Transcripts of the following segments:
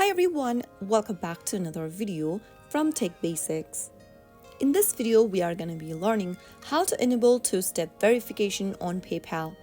Hi everyone, welcome back to another video from Tech Basics. In this video, we are going to be learning how to enable two-step verification on PayPal.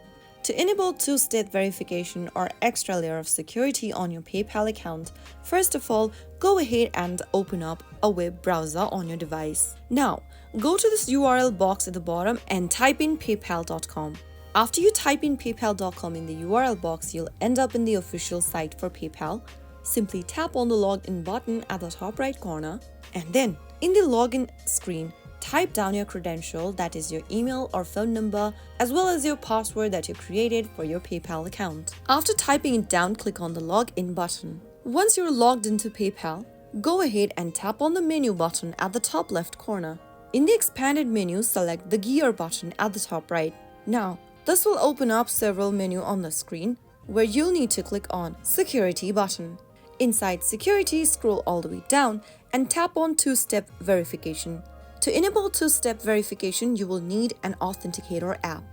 To enable two-step verification or extra layer of security on your PayPal account, first of all, go ahead and open up a web browser on your device. Now, go to this URL box at the bottom and type in paypal.com. After you type in paypal.com in the URL box, you'll end up in the official site for PayPal. Simply tap on the login button at the top right corner, and then in the login screen, type down your credential, that is your email or phone number, as well as your password that you created for your PayPal account. After typing it down, click on the login button. Once you're logged into PayPal, go ahead and tap on the menu button at the top left corner. In the expanded menu, select the gear button at the top right. Now, this will open up several menus on the screen where you'll need to click on Security button. Inside Security, scroll all the way down and tap on Two-Step Verification. To enable two-step verification, you will need an authenticator app.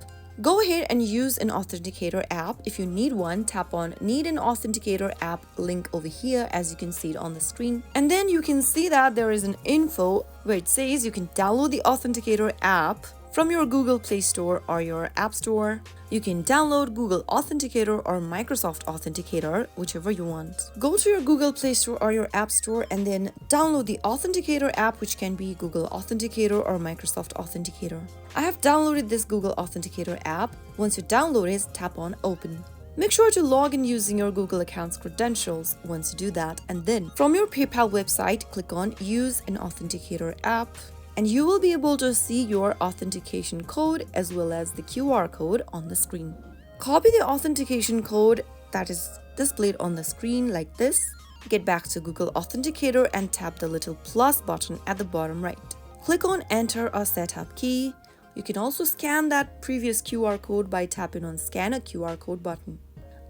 Go ahead and use an authenticator app. If you need one, tap on Need an Authenticator App link over here, as you can see it on the screen. And then you can see that there is an info where it says you can download the authenticator app from your Google Play Store or your App Store. You can download Google Authenticator or Microsoft Authenticator, whichever you want. Go to your Google Play Store or your App Store and then download the Authenticator app, which can be Google Authenticator or Microsoft Authenticator. I have downloaded this Google Authenticator app. Once you download it, tap on Open. Make sure to log in using your Google account's credentials once you do that, and then from your PayPal website, click on Use an Authenticator app, and you will be able to see your authentication code as well as the QR code on the screen. Copy the authentication code that is displayed on the screen like this. Get back to Google Authenticator and tap the little plus button at the bottom right. Click on Enter a Setup key. You can also scan that previous QR code by tapping on Scan a QR code button.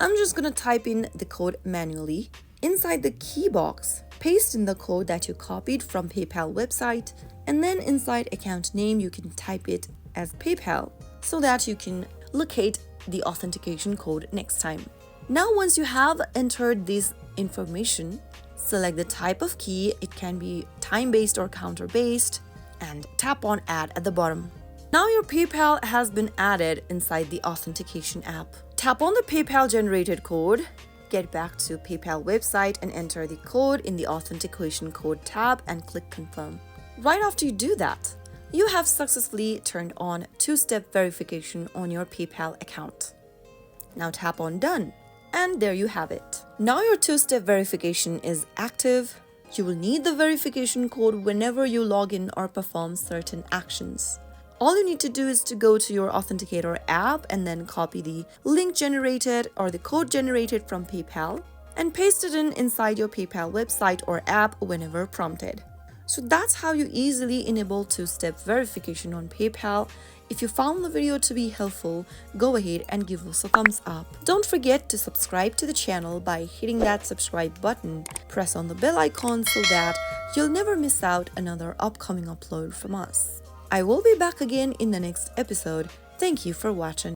I'm just gonna type in the code manually. Inside the key box, paste in the code that you copied from PayPal website, and then inside account name, you can type it as PayPal so that you can locate the authentication code next time. Now, once you have entered this information, select the type of key. It can be time-based or counter-based, and tap on Add at the bottom. Now your PayPal has been added inside the authentication app. Tap on the PayPal generated code. Get back to PayPal website and enter the code in the Authentication Code tab and click Confirm. Right after you do that, you have successfully turned on two-step verification on your PayPal account. Now tap on Done, and there you have it. Now your two-step verification is active. You will need the verification code whenever you log in or perform certain actions. All you need to do is to go to your Authenticator app and then copy the link generated or the code generated from PayPal and paste it inside your PayPal website or app whenever prompted. So that's how you easily enable two-step verification on PayPal. If you found the video to be helpful, go ahead and give us a thumbs up. Don't forget to subscribe to the channel by hitting that subscribe button. Press on the bell icon so that you'll never miss out another upcoming upload from us. I will be back again in the next episode. Thank you for watching.